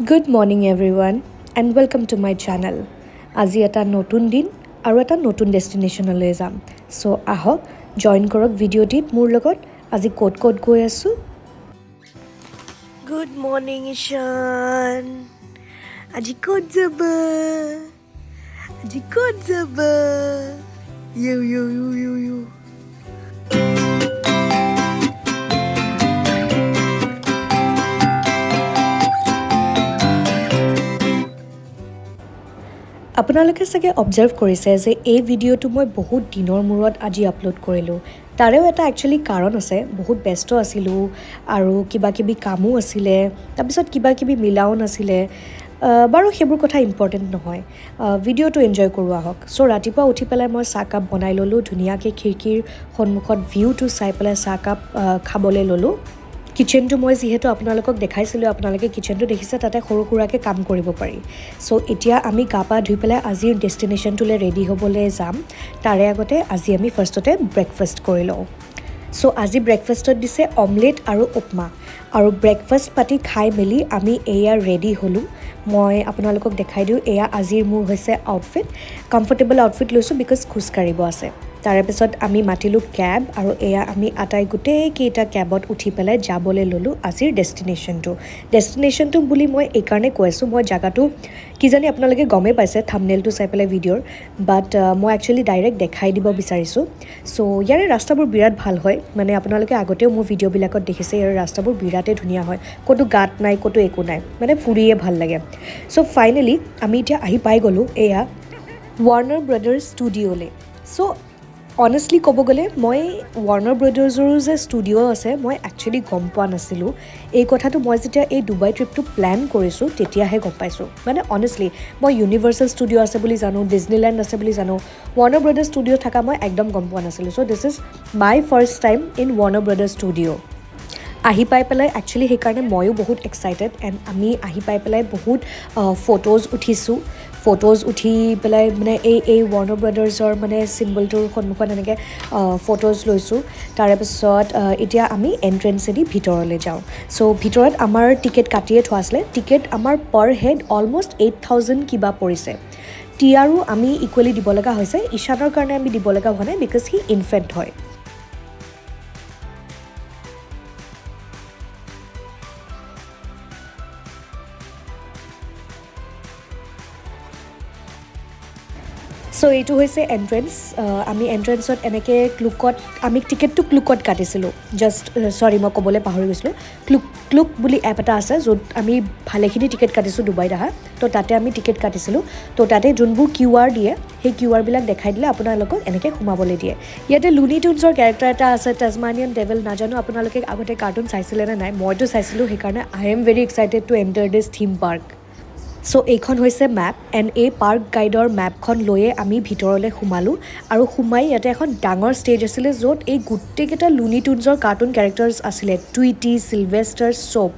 Good morning everyone and welcome to my channel. আজি এটা নতুন দিন আৰু এটা নতুন ডেষ্টিনেশ্যনলৈ যাম। সো আহক জয়েন কৰক ভিডিঅ'টিত মোৰ লগত। আজি ক'ত গৈ আছোঁ। গুড মৰ্নিং ঈশান। আজি ক'ত যাবা? ইউ আপোনালোকে চাগে অবজাৰ্ভ কৰিছে যে এই ভিডিঅ'টো মই বহুত দিনৰ মূৰত আজি আপলোড কৰিলোঁ। তাৰেও এটা একচুৱেলি কাৰণ আছে, বহুত ব্যস্ত আছিলোঁ আৰু কিবাকিবি কামো আছিলে, তাৰপিছত কিবাকিবি মিলাও নাছিলে। বাৰু সেইবোৰ কথা ইম্পৰ্টেণ্ট নহয়, ভিডিঅ'টো এনজয় কৰোঁ আহক। চ' ৰাতিপুৱা উঠি পেলাই মই চাহকাপ বনাই ল'লোঁ, ধুনীয়াকৈ খিৰিকীৰ সন্মুখত ভিউটো চাই পেলাই চাহকাপ খাবলৈ ল'লোঁ। কিচেনটো মই যিহেতু আপোনালোকক দেখাইছিলোঁ, আপোনালোকে কিচেনটো দেখিছে, তাতে সৰু সুৰাকৈ কাম কৰিব পাৰি। চ' এতিয়া আমি গা পা ধুই পেলাই আজিৰ ডেষ্টিনেশ্যনটোলৈ ৰেডি হ'বলৈ যাম। তাৰে আগতে আজি আমি ফাৰ্ষ্টতে ব্ৰেকফাষ্ট কৰি লওঁ। চ' আজি ব্ৰেকফাষ্টত দিছে অমলেট আৰু উপমা। আৰু ব্ৰেকফাষ্ট পাতি খাই মেলি আমি এয়া ৰেডি হ'লোঁ। মই আপোনালোকক দেখাই দিওঁ, এয়া আজিৰ মোৰ হৈছে আউটফিট। কমফৰ্টেবল আউটফিট লৈছোঁ বিকজ খোজকাঢ়িব আছে। তাৰে পিছত আমি মাতিলোঁ কেব আৰু এয়া আমি আটাই গোটেইকেইটা কেবত উঠি পেলাই যাবলৈ ল'লোঁ আজিৰ ডেষ্টিনেশ্যনটো বুলি মই এইকাৰণে কৈ আছোঁ, মই জেগাটো কিজানি আপোনালোকে গমেই পাইছে থাম্বনেইলটো চাই পেলাই ভিডিঅ'ৰ, বাট মই একচুৱেলি ডাইৰেক্ট দেখাই দিব বিচাৰিছোঁ। চ' ইয়াৰে ৰাস্তাবোৰ বিৰাট ভাল হয়, মানে আপোনালোকে আগতেও মোৰ ভিডিঅ'বিলাকত দেখিছে, ইয়াৰ ৰাস্তাবোৰ বিৰাটেই ধুনীয়া হয়, ক'তো গাঁত নাই, ক'তো একো নাই, মানে ফুৰিয়ে ভাল লাগে। চ' ফাইনেলি আমি এতিয়া আহি পাই গ'লোঁ এয়া ৱাৰ্ণাৰ ব্ৰাদাৰ্ছ ষ্টুডিঅ'লৈ। চ' অনেষ্টলি ক'ব গ'লে মই ৱাৰ্ণাৰ ব্ৰাদাৰ্ছৰো যে ষ্টুডিঅ' আছে মই একচুৱেলি গম পোৱা নাছিলোঁ। এই কথাটো মই যেতিয়া এই ডুবাই ট্ৰিপটো প্লেন কৰিছোঁ তেতিয়াহে গম পাইছোঁ। মানে অনেষ্টলি মই ইউনিভাৰ্চেল ষ্টুডিঅ' আছে বুলি জানো, ডিজনীলেণ্ড আছে বুলি জানো, ৱাৰ্ণাৰ ব্ৰাদাৰ্ছ ষ্টুডিঅ' থকা মই একদম গম পোৱা নাছিলোঁ। So' this is my first time in Warner Brothers studio'. আহি পাই পেলাই একচুৱেলি সেইকাৰণে ময়ো বহুত এক্সাইটেড, এণ্ড আমি আহি পাই পেলাই বহুত ফটোজ উঠি পেলাই মানে এই ৱাৰ্ণাৰ ব্ৰাদাৰ্ছৰ মানে চিম্বলটোৰ সন্মুখত এনেকৈ ফটোজ লৈছোঁ। তাৰে পিছত এতিয়া আমি এণ্ট্ৰেঞ্চেদি ভিতৰলৈ যাওঁ। চ' ভিতৰত আমাৰ টিকেট কাটিয়ে থোৱা আছিলে। টিকেট আমাৰ পাৰ হেড অলমষ্ট 8,000 কিবা পৰিছে। টিয়াৰো আমি ইকুৱেলি দিব লগা হৈছে, ঈশানৰ কাৰণে আমি দিব লগা হোৱা নাই বিকজ সি ইনফেণ্ট হয়। চ' এইটো হৈছে এণ্ট্ৰেঞ্চ। আমি এণ্ট্ৰেঞ্চত এনেকৈ আমি টিকেটটো ক্লুকত কাটিছিলোঁ। মই ক'বলৈ পাহৰি গৈছিলোঁ, ক্লুক বুলি এপ এটা আছে য'ত আমি ভালেখিনি টিকেট কাটিছোঁ ডুবাইত অহা। তো তাতে আমি টিকেট কাটিছিলোঁ। তো তাতে যোনবোৰ QR দিয়ে, সেই QR বিলাক দেখাই দিলে আপোনালোকক এনেকৈ সোমাবলৈ দিয়ে। ইয়াতে লুনি টুনছৰ কেৰেক্টাৰ এটা আছে, টাজমানিয়ান ডেভিল। নাজানো আপোনালোকে আগতে কাৰ্টুন চাইছিলে নে নাই, মইতো চাইছিলোঁ, সেইকাৰণে I am very excited to enter this theme park. So' এইখন হৈছে মেপ, এণ্ড এই পাৰ্ক গাইডৰ মেপখন লৈয়ে আমি ভিতৰলৈ সোমালোঁ। আৰু সোমাই ইয়াতে এখন ডাঙৰ ষ্টেজ আছিলে য'ত এই গোটেইকেইটা লুনি টুনছৰ কাৰ্টুন কেৰেক্টাৰ্ছ আছিলে, টুইটি, চিলভেষ্টাৰ, চব।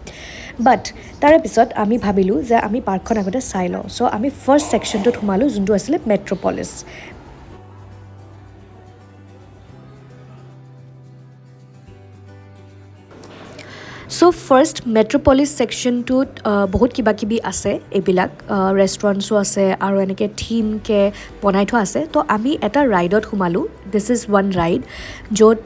বাট তাৰে পিছত আমি ভাবিলোঁ যে আমি পাৰ্কখন আগতে চাই লওঁ। চ' আমি ফাৰ্ষ্ট ছেকশ্যনটোত সোমালোঁ, যোনটো আছিলে মেট্ৰ'পলিছ। চ' ফাৰ্ষ্ট মেট্ৰ'পলিছ ছেকশ্যনটোত বহুত কিবাকিবি আছে, এইবিলাক ৰেষ্টুৰেণ্টছো আছে আৰু এনেকৈ থিমকৈ বনাই থোৱা আছে। তো আমি এটা ৰাইডত সোমালোঁ। দিছ ইজ ওৱান ৰাইড, য'ত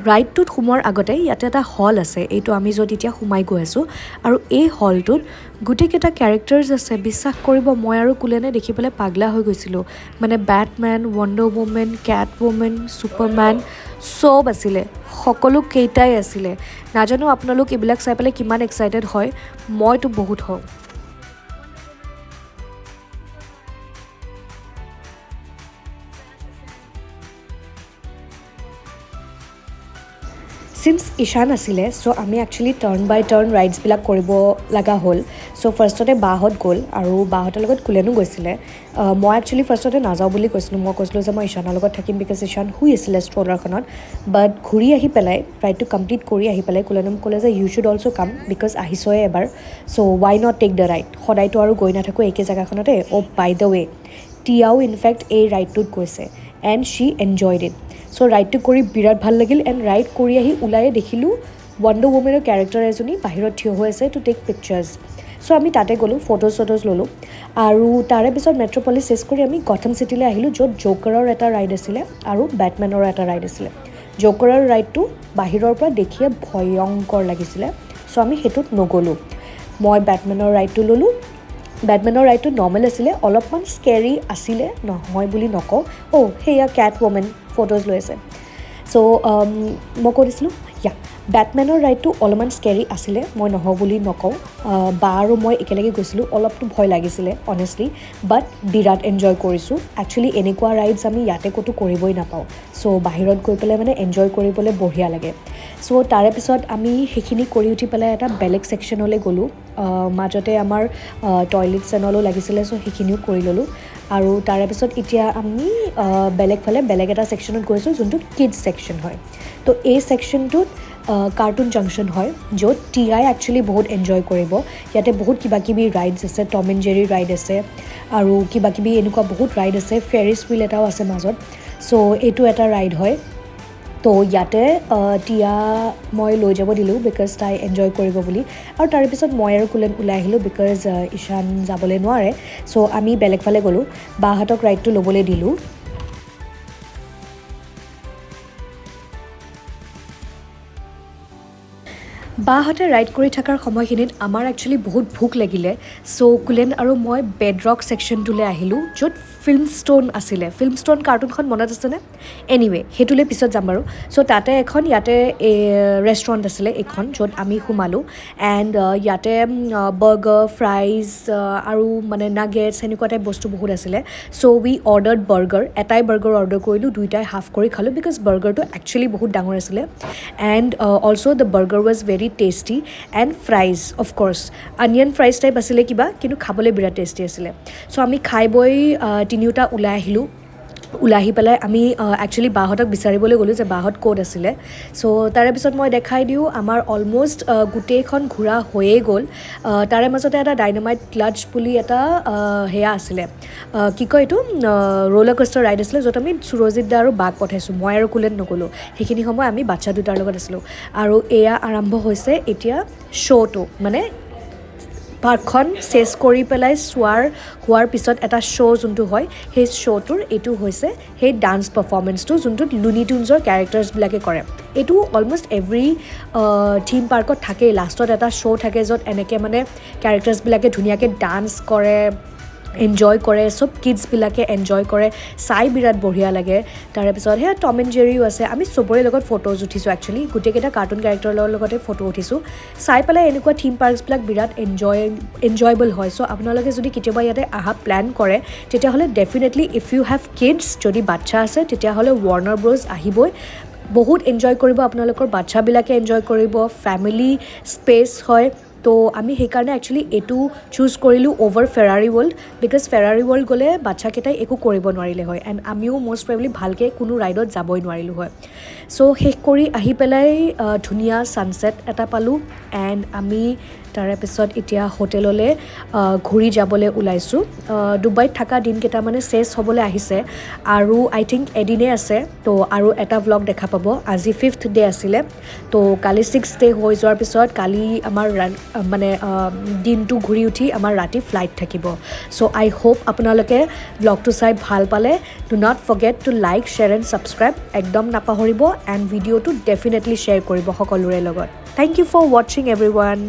ৰাইডটোত সোমোৱাৰ আগতে ইয়াতে এটা হল আছে, এইটো আমি য'ত এতিয়া সোমাই গৈ আছোঁ। আৰু এই হলটোত গোটেইকেইটা কেৰেক্টাৰ্ছ আছে। বিশ্বাস কৰিব, মই আৰু কুলেনে দেখি পেলাই পাগলা হৈ গৈছিলোঁ। মানে বেটমেন, ৱণ্ডাৰ ৱুমেন, কেট ৱুমেন, ছুপাৰমেন চব আছিলে, সকলো কেইটাই আছিলে। নাজানো আপোনালোক এইবিলাক চাই পেলাই কিমান এক্সাইটেড হয়, মইতো বহুত হওঁ। চিন্স ঈশান আছিলে, চ' আমি একচুৱেলি টাৰ্ণ বাই টাৰ্ণ ৰাইডছবিলাক কৰিব লগা হ'ল। চ' ফাৰ্ষ্টতে বাহঁত গ'ল আৰু বাহঁতৰ লগত কুলেনো গৈছিলে। মই একচুৱেলি ফাৰ্ষ্টতে নাযাওঁ বুলি কৈছিলোঁ, মই কৈছিলোঁ যে মই ঈশানৰ লগত থাকিম বিকজ ঈশান শুই আছিলে ষ্ট্ৰলাৰখনত। বাট ঘূৰি আহি পেলাই ৰাইডটো কমপ্লিট কৰি আহি পেলাই কুলেনে মোক ক'লে যে you should also' come because আহিছয়ে এবাৰ, so' why not take the ride, সদায়তো আৰু গৈ নাথাকোঁ একে জেগাখনতে। বাই দ্য ৱে, টিয়াও ইনফেক্ট এই ৰাইডটোত গৈছে এণ্ড শ্বি এনজয়ড ইট। চ' ৰাইডটো কৰি বিৰাট ভাল লাগিল, এণ্ড ৰাইড কৰি আহি ওলায়ে দেখিলোঁ ৱণ্ডাৰ ৱুমেনৰ কেৰেক্টাৰ এজনী বাহিৰত থিয় হৈ আছে টু টেক পিকচাৰ্ছ চ' আমি তাতে গ'লোঁ ফটোজ ল'লোঁ আৰু তাৰে পিছত মেট্ৰ'পলিছ চেছ কৰি আমি গথম চিটিলৈ আহিলোঁ য'ত জ'কাৰৰ এটা ৰাইড আছিলে আৰু বেটমেনৰ এটা ৰাইড আছিলে জ'কাৰৰ ৰাইডটো বাহিৰৰ পৰা দেখিয়ে ভয়ংকৰ লাগিছিলে চ' আমি সেইটোত নগ'লোঁ মই বেটমেনৰ ৰাইডটো ল'লোঁ বেটমেনৰ ৰাইডটো নৰ্মেল আছিলে অলপমান স্কেৰী আছিলে নহয় বুলি নকওঁ সেয়া কেট ৱমেন ফটোজ লৈ আছে চ' মই কৈ দিছিলোঁ বেটমেনৰ ৰাইডটো অলপমান স্কেৰী আছিলে মই নহয় বুলি নকওঁ বা আৰু মই একেলগে গৈছিলোঁ অলপতো ভয় লাগিছিলে অনেষ্টলি বাট বিৰাট এনজয় কৰিছোঁ একচুৱেলি এনেকুৱা ৰাইডছ আমি ইয়াতে ক'তো কৰিবই নাপাওঁ চ' বাহিৰত গৈ পেলাই মানে এনজয় কৰিবলৈ বঢ়িয়া লাগে চ' তাৰে পিছত আমি সেইখিনি কৰি উঠি পেলাই এটা বেলেগ ছেকশ্যনলৈ গ'লোঁ মাজতে আমাৰ টয়লেট চেনলো লাগিছিলে চ' সেইখিনিও কৰি ল'লোঁ আৰু তাৰে পিছত এতিয়া আমি বেলেগ এটা ছেকশ্যনত গৈছোঁ যোনটো কিডছ ছেকশ্যন হয় তো এই ছেকশ্যনটোত কাৰ্টুন জাংচন হয় য'ত টিয়াই একচুৱেলি বহুত এনজয় কৰিব ইয়াতে বহুত কিবাকিবি ৰাইডছ আছে টম এণ্ড জেৰী ৰাইড আছে আৰু কিবাকিবি এনেকুৱা বহুত ৰাইড আছে ফেৰিছ হুইল এটাও আছে মাজত চ' এইটো এটা ৰাইড হয় তো ইয়াতে টিয়া মই লৈ যাব দিলোঁ বিকজ তাই এনজয় কৰিব বুলি আৰু তাৰপিছত মই আৰু কুলেন ওলাই আহিলোঁ বিকজ ঈশান যাবলৈ নোৱাৰে চ' আমি বেলেগ ফালে গ'লোঁ বাহঁতক ৰাইডটো ল'বলৈ দিলোঁ বাহঁতে ৰাইড কৰি থকাৰ সময়খিনিত আমাৰ একচুৱেলি বহুত ভোক লাগিলে চ' কুলেন আৰু মই বেডৰক ছেকশ্যনটোলৈ আহিলোঁ য'ত ফিল্ম ষ্ট'ন আছিলে ফিল্ম ষ্ট'ন কাৰ্টুনখন মনত আছেনে এনিৱে সেইটোলৈ পিছত যাম বাৰু চ' তাতে ইয়াতে ৰেষ্টুৰেণ্ট আছিলে এইখন য'ত আমি সোমালোঁ এণ্ড ইয়াতে বাৰ্গাৰ ফ্ৰাইজ আৰু মানে নাগেটছ সেনেকুৱা টাইপ বস্তু বহুত আছিলে চ' উই অৰ্ডাৰ্ড বাৰ্গাৰ এটাই বাৰ্গাৰ অৰ্ডাৰ কৰিলোঁ দুইটাই হাফ কৰি খালোঁ বিকজ বাৰ্গাৰটো একচুৱেলি বহুত ডাঙৰ আছিলে and also' the burger was very tasty and fries of course onion fries type আছিলে কিবা কিন্তু খাবলৈ বিৰাট টেষ্টি আছিলে চ' আমি খাই বৈ তিনিওটা ওলাই আহিলোঁ ওলাই আহি পেলাই আমি একচুৱেলি বাহঁতক বিচাৰিবলৈ গ'লোঁ যে বাহঁত ক'ত আছিলে চ' তাৰে পিছত মই দেখাই দিওঁ আমাৰ অলম'ষ্ট গোটেইখন ঘূৰা হৈয়ে গ'ল তাৰে মাজতে এটা ডাইনামাইট ক্লাটছ বুলি এটা সেয়া আছিলে কি কয় এইটো ৰ'লাৰ কষ্টাৰ ৰাইড আছিলে য'ত আমি সুৰজিত দা আৰু বাক পঠাইছোঁ মই আৰু কুলেন নগ'লোঁ সেইখিনি সময় আমি বাচ্ছা দুটাৰ লগত আছিলোঁ আৰু এয়া আৰম্ভ হৈছে এতিয়া শ্ব'টো মানে পাৰ্কখন চেছ কৰি পেলাই হোৱাৰ পিছত এটা শ্ব' যোনটো হয় সেই শ্ব'টোৰ এইটো হৈছে সেই ডান্স পাৰফৰ্মেঞ্চটো যোনটোত লুনি টুনছৰ কেৰেক্টাৰ্ছবিলাকে কৰে এইটো অলম'ষ্ট এভৰি থিম পাৰ্কত থাকেই লাষ্টত এটা শ্ব' থাকে য'ত এনেকৈ মানে কেৰেক্টাৰ্ছবিলাকে ধুনীয়াকৈ ডান্স কৰে এনজয় কৰে চব কিডছবিলাকে এনজয় কৰে চাই বিৰাট বঢ়িয়া লাগে তাৰপিছত সেয়া টম এণ্ড জেৰীও আছে আমি চবৰে লগত ফটোজ উঠিছোঁ একচুৱেলি গোটেইকেইটা কাৰ্টুন কেৰেক্টাৰৰ লগতে ফটো উঠিছোঁ চাই পেলাই এনেকুৱা থিম পাৰ্কছবিলাক বিৰাট এনজয়েবল হয় চ' আপোনালোকে যদি কেতিয়াবা ইয়াতে অহা প্লেন কৰে তেতিয়াহ'লে definitely if you have kids যদি বাচ্ছা আছে তেতিয়াহ'লে ৱাৰ্নাৰ ব্ৰছ আহিবই বহুত এনজয় কৰিব আপোনালোকৰ বাচ্ছাবিলাকে এনজয় কৰিব ফেমিলি স্পেচ হয় তো আমি সেইকাৰণে একচুৱেলি এইটো চুজ কৰিলোঁ over Ferrari world because Ferrari world গ'লে বাচ্ছাকেইটাই একো কৰিব নোৱাৰিলে হয় এণ্ড আমিও মষ্ট প্ৰবেবলি ভালকৈ কোনো ৰাইডত যাবই নোৱাৰিলোঁ হয় চ' শেষ কৰি আহি পেলাই ধুনীয়া ছানছেট এটা পালোঁ এণ্ড আমি তাৰে পিছত এতিয়া হোটেললৈ ঘূৰি যাবলৈ ওলাইছোঁ ডুবাইত থকা দিনকেইটা মানে চেছ হ'বলৈ আহিছে আৰু আই থিংক এদিনেই আছে তো আৰু এটা ভ্লগ দেখা পাব আজি 5th ডে আছিলে তো কালি 6th ডে হৈ যোৱাৰ পিছত কালি আমাৰ মানে দিনটো ঘূৰি উঠি আমাৰ ৰাতি ফ্লাইট থাকিব চ' আই হোপ আপোনালোকে ভ্লগটো চাই ভাল পালে do not forget to like share and subscribe একদম নাপাহৰিব এণ্ড ভিডিঅ'টো ডেফিনেটলি শ্বেয়াৰ কৰিব সকলোৰে লগত থেংক ইউ ফৰ ৱাচিং এভৰিৱান